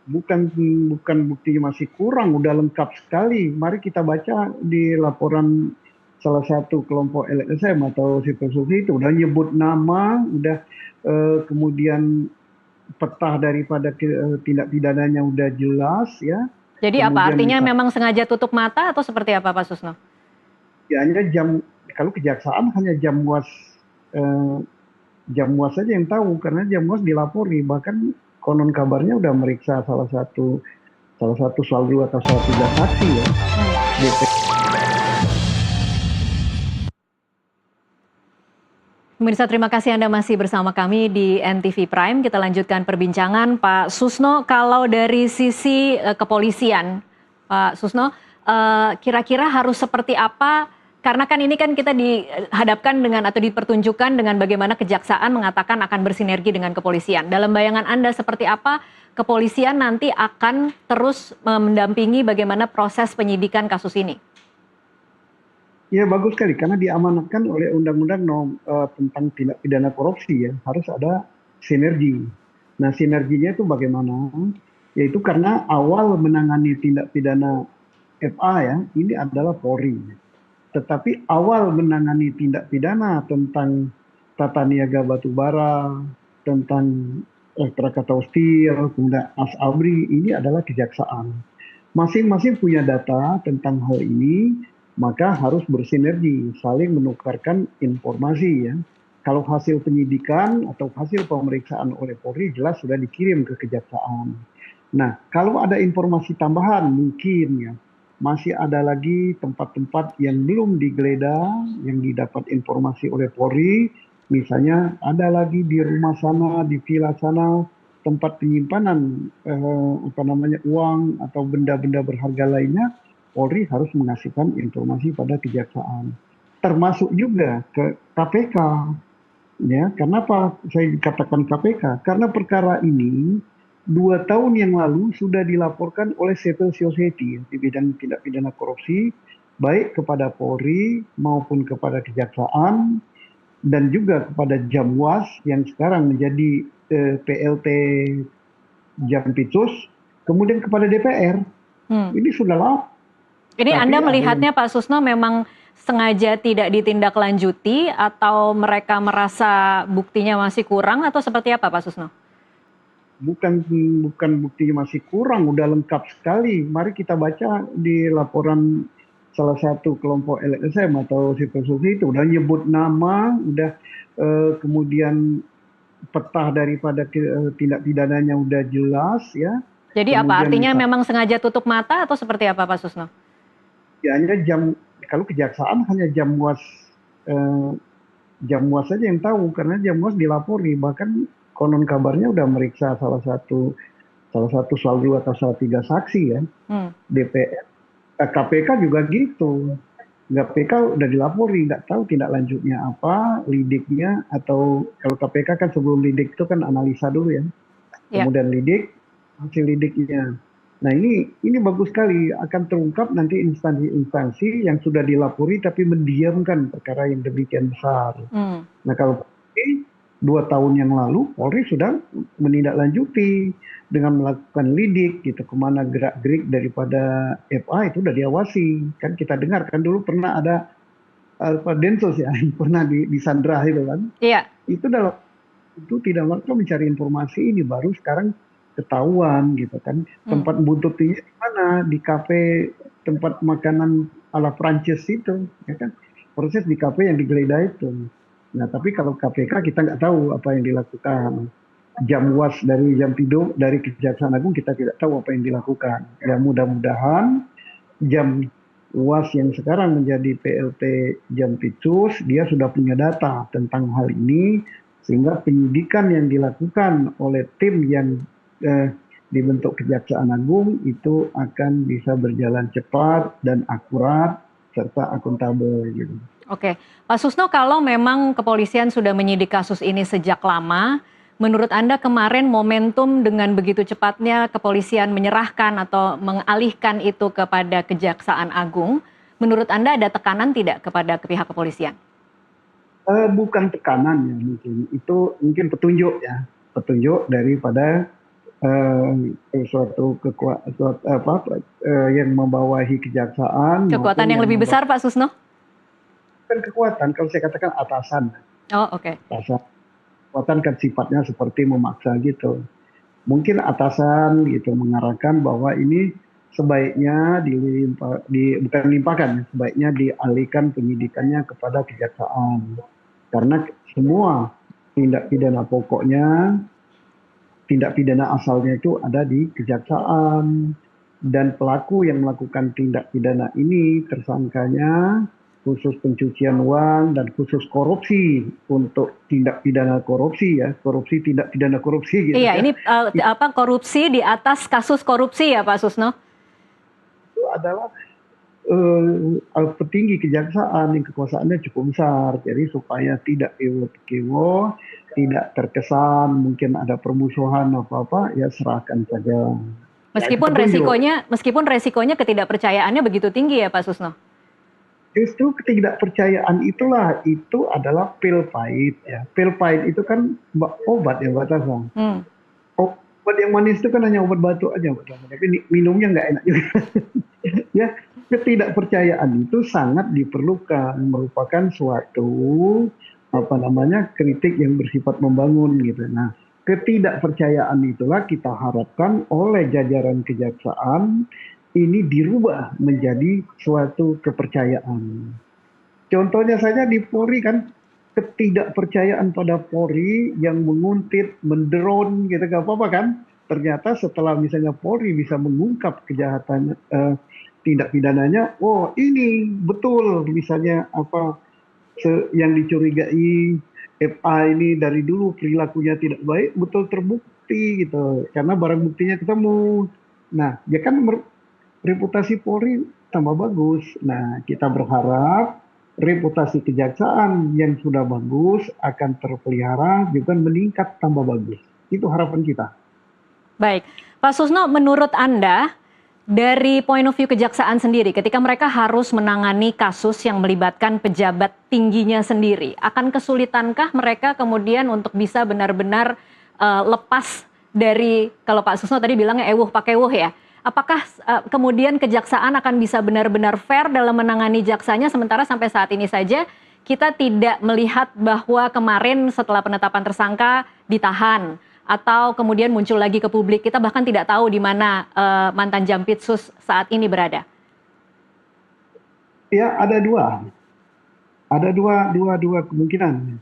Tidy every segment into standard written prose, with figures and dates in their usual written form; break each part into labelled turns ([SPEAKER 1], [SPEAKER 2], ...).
[SPEAKER 1] Bukan bukan buktinya masih kurang, udah lengkap sekali. Mari kita baca di laporan salah satu kelompok LSM atau Civil Society itu udah nyebut nama, udah kemudian peta daripada tindak pidananya udah jelas ya.
[SPEAKER 2] Jadi apa
[SPEAKER 1] Kemudian
[SPEAKER 2] artinya memang sengaja tutup mata atau seperti apa Pak Susno?
[SPEAKER 1] hanya kalau kejaksaan hanya eh, jam muas saja yang tahu karena jam muas dilapori, bahkan konon kabarnya udah meriksa salah satu soal dua atau soal tiga saksi ya.
[SPEAKER 2] Pemirsa, terima kasih Anda masih bersama kami di NTV Prime. Kita lanjutkan perbincangan. Pak Susno, kalau dari sisi kepolisian, Pak Susno, kira-kira harus seperti apa? Karena kan ini kan kita dihadapkan dengan atau dipertunjukkan dengan bagaimana kejaksaan mengatakan akan bersinergi dengan kepolisian. Dalam bayangan Anda seperti apa kepolisian nanti akan terus mendampingi bagaimana proses penyidikan kasus ini?
[SPEAKER 1] Ya bagus sekali karena diamanatkan oleh undang-undang tentang tindak pidana korupsi ya, harus ada sinergi. Nah, sinerginya itu bagaimana? Yaitu karena awal menangani tindak pidana FA ya, ini adalah Polri. Tetapi awal menangani tindak pidana tentang tata niaga batubara, tentang Krakatau Steel, kemudian Asabri, ini adalah kejaksaan. Masing-masing punya data tentang hal ini, maka harus bersinergi, saling menukarkan informasi ya. Kalau hasil penyidikan atau hasil pemeriksaan oleh Polri jelas sudah dikirim ke kejaksaan. Nah, kalau ada informasi tambahan mungkin ya masih ada lagi tempat-tempat yang belum digeledah, yang didapat informasi oleh Polri. Misalnya ada lagi di rumah sana, di villa sana, tempat penyimpanan uang atau benda-benda berharga lainnya, Polri harus mengasihkan informasi pada kejaksaan. Termasuk juga ke KPK. Ya, kenapa saya katakan KPK? Karena perkara ini 2 tahun yang lalu sudah dilaporkan oleh civil society di bidang tindak pidana korupsi, baik kepada Polri maupun kepada kejaksaan dan juga kepada Jamwas yang sekarang menjadi PLT Jampitsus, kemudian kepada DPR.
[SPEAKER 2] Hmm.
[SPEAKER 1] Ini sudah lama,
[SPEAKER 2] Ini Anda
[SPEAKER 1] tapi ada yang
[SPEAKER 2] melihatnya Pak Susno memang sengaja tidak ditindaklanjuti atau mereka merasa buktinya masih kurang atau seperti apa Pak Susno?
[SPEAKER 1] bukan bukan buktinya masih kurang, udah lengkap sekali. Mari kita baca di laporan salah satu kelompok LSM atau Civil Society itu udah nyebut nama, udah kemudian peta daripada tindak pidananya udah jelas ya.
[SPEAKER 2] Jadi apa
[SPEAKER 1] Kemudian
[SPEAKER 2] artinya memang sengaja tutup mata atau seperti apa Pak Susno?
[SPEAKER 1] hanya kalau kejaksaan hanya eh, jam muas saja yang tahu karena jam muas dilapori, bahkan konon kabarnya udah meriksa salah satu soal dua atau soal tiga saksi ya. DPR, KPK juga gitu. KPK udah dilapori, nggak tahu tindak lanjutnya apa, lidiknya, atau kalau KPK kan sebelum lidik itu kan analisa dulu ya,
[SPEAKER 2] Ya.
[SPEAKER 1] kemudian lidik, hasil lidiknya. Nah ini bagus sekali akan terungkap nanti instansi-instansi yang sudah dilapori tapi mendiamkan perkara yang demikian besar. Nah kalau ini 2 tahun yang lalu Polri sudah menindaklanjuti dengan melakukan lidik gitu, kemana gerak-gerik daripada FA itu udah diawasi. Kan kita dengar kan dulu pernah ada Densus ya pernah disandra itu kan.
[SPEAKER 2] Iya.
[SPEAKER 1] Itu dalam itu tidak waktu mencari informasi ini baru sekarang ketahuan gitu kan. Tempat buntutnya di mana? Di kafe tempat makanan ala Prancis itu ya kan. Proses di kafe yang digeledah itu. Nah, tapi kalau KPK kita nggak tahu apa yang dilakukan. Jam was dari jam tidur dari Kejaksaan Agung kita tidak tahu apa yang dilakukan. Ya mudah-mudahan jam was yang sekarang menjadi PLT Jampitsus dia sudah punya data tentang hal ini sehingga penyidikan yang dilakukan oleh tim yang dibentuk Kejaksaan Agung itu akan bisa berjalan cepat dan akurat serta akuntabel gitu.
[SPEAKER 2] Oke, Pak Susno, kalau memang kepolisian sudah menyidik kasus ini sejak lama, menurut Anda kemarin momentum dengan begitu cepatnya kepolisian menyerahkan atau mengalihkan itu kepada Kejaksaan Agung, menurut Anda ada tekanan tidak kepada pihak kepolisian?
[SPEAKER 1] Bukan tekanan ya mungkin, itu mungkin petunjuk ya, petunjuk daripada suatu kekuatan yang membawahi kejaksaan
[SPEAKER 2] Kekuatan
[SPEAKER 1] maupun
[SPEAKER 2] yang
[SPEAKER 1] yang
[SPEAKER 2] lebih besar, Pak Susno?
[SPEAKER 1] kekuatan. Kalau saya katakan atasan,
[SPEAKER 2] Oh, oke.
[SPEAKER 1] atasan kekuatan kan sifatnya seperti memaksa gitu. Mungkin atasan gitu mengarahkan bahwa ini sebaiknya bukan limpahkan, sebaiknya dialihkan penyidikannya kepada kejaksaan. Karena semua tindak pidana pokoknya, tindak pidana asalnya itu ada di kejaksaan. Dan pelaku yang melakukan tindak pidana ini tersangkanya khusus pencucian uang dan khusus korupsi untuk tindak pidana korupsi ya, korupsi tindak pidana korupsi gitu
[SPEAKER 2] Iya,
[SPEAKER 1] ya.
[SPEAKER 2] ini korupsi di atas kasus korupsi ya, Pak Susno?
[SPEAKER 1] Itu adalah petinggi kejaksaan yang kekuasaannya cukup besar. Jadi supaya tidak ewo-kewo, tidak terkesan mungkin ada permusuhan apa-apa, ya serahkan saja. Ya kita tunjuk.
[SPEAKER 2] Meskipun resikonya ketidakpercayaannya begitu tinggi ya, Pak Susno?
[SPEAKER 1] Justru ketidakpercayaan itulah, itu adalah pil pahit ya. Pil pahit itu kan obat ya Mbak Tasha.
[SPEAKER 2] Hmm.
[SPEAKER 1] Obat yang manis itu kan hanya obat batuk aja Mbak Tasha. Tapi minumnya nggak enak juga. Ya, ketidakpercayaan itu sangat diperlukan, merupakan suatu kritik yang bersifat membangun gitu. Nah, ketidakpercayaan itulah kita harapkan oleh jajaran kejaksaan ini dirubah menjadi suatu kepercayaan. Contohnya saja di Polri kan, ketidakpercayaan pada Polri yang menguntit, mendrone gitu gak apa-apa kan. Ternyata setelah misalnya Polri bisa mengungkap kejahatan tindak pidananya, oh ini betul misalnya yang dicurigai FA ini dari dulu perilakunya tidak baik, betul terbukti gitu, karena barang buktinya ketemu. Nah, ya kan reputasi Polri tambah bagus. Nah, kita berharap reputasi kejaksaan yang sudah bagus akan terpelihara juga meningkat tambah bagus. Itu harapan kita.
[SPEAKER 2] Baik, Pak Susno, menurut Anda, dari point of view kejaksaan sendiri, ketika mereka harus menangani kasus yang melibatkan pejabat tingginya sendiri, akan kesulitankah mereka kemudian untuk bisa benar-benar lepas dari, kalau Pak Susno tadi bilangnya ewuh pakai wuh ya, apakah kemudian kejaksaan akan bisa benar-benar fair dalam menangani jaksanya, sementara sampai saat ini saja kita tidak melihat bahwa kemarin setelah penetapan tersangka ditahan, atau kemudian muncul lagi ke publik, kita bahkan tidak tahu di mana mantan Jampitsus saat ini berada.
[SPEAKER 1] Ya, ada dua kemungkinan.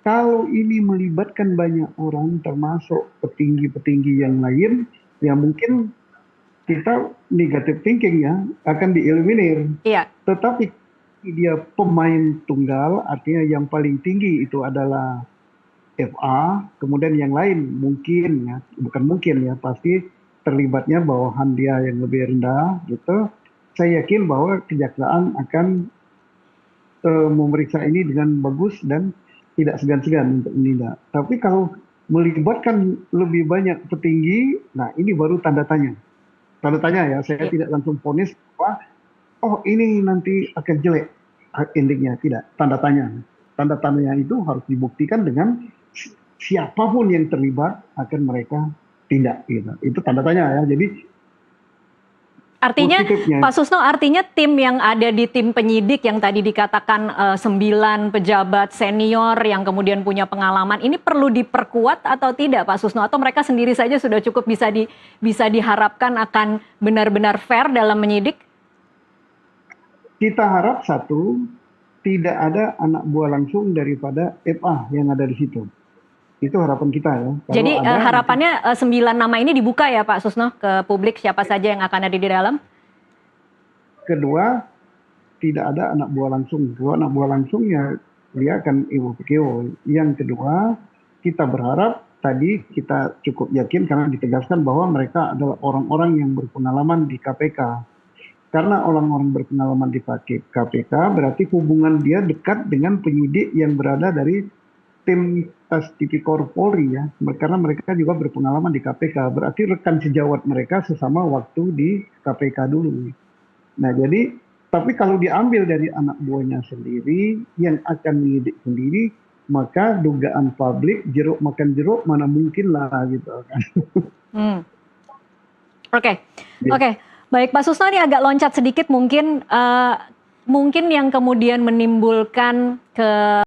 [SPEAKER 1] Kalau ini melibatkan banyak orang, termasuk petinggi-petinggi yang lain, ya mungkin kita negative thinking ya akan dieliminir.
[SPEAKER 2] Iya.
[SPEAKER 1] Tetapi dia pemain tunggal, artinya yang paling tinggi itu adalah FA, kemudian yang lain mungkin ya, bukan mungkin ya, pasti terlibatnya bawahan dia yang lebih rendah gitu. Saya yakin bahwa kejaksaan akan memeriksa ini dengan bagus dan tidak segan-segan untuk menindak. Tapi kalau melibatkan lebih banyak petinggi, nah ini baru tanda tanya. Tanda tanya ya, saya tidak langsung vonis bahwa oh ini nanti akan jelek endingnya, tidak. Tanda tanya. Tanda tanya itu harus dibuktikan dengan siapapun yang terlibat akan mereka tindak gitu. Itu tanda tanya ya. Jadi
[SPEAKER 2] artinya Pak Susno, artinya tim yang ada di tim penyidik yang tadi dikatakan 9 pejabat senior yang kemudian punya pengalaman ini perlu diperkuat atau tidak Pak Susno, atau mereka sendiri saja sudah cukup bisa diharapkan akan benar-benar fair dalam menyidik?
[SPEAKER 1] Kita harap satu, tidak ada anak buah langsung daripada FA yang ada di situ. Itu harapan kita ya.
[SPEAKER 2] Jadi harapannya 9 nama ini dibuka ya Pak Susno ke publik, siapa saja yang akan ada di dalam?
[SPEAKER 1] Kedua, tidak ada anak buah langsung. Kalau anak buah langsung ya dia akan ewo-kewo. Yang kedua, kita berharap tadi kita cukup yakin karena ditegaskan bahwa mereka adalah orang-orang yang berpengalaman di KPK. Karena orang-orang berpengalaman di KPK berarti hubungan dia dekat dengan penyidik yang berada dari tim Tipikor Polri ya, karena mereka juga berpengalaman di KPK, berarti rekan sejawat mereka sesama waktu di KPK dulu. Nah jadi, tapi kalau diambil dari anak buahnya sendiri, yang akan menyidik sendiri, maka dugaan publik jeruk makan jeruk mana mungkin lah gitu kan.
[SPEAKER 2] Hmm. Oke, oke, baik Pak Susno, ini agak loncat sedikit mungkin yang kemudian menimbulkan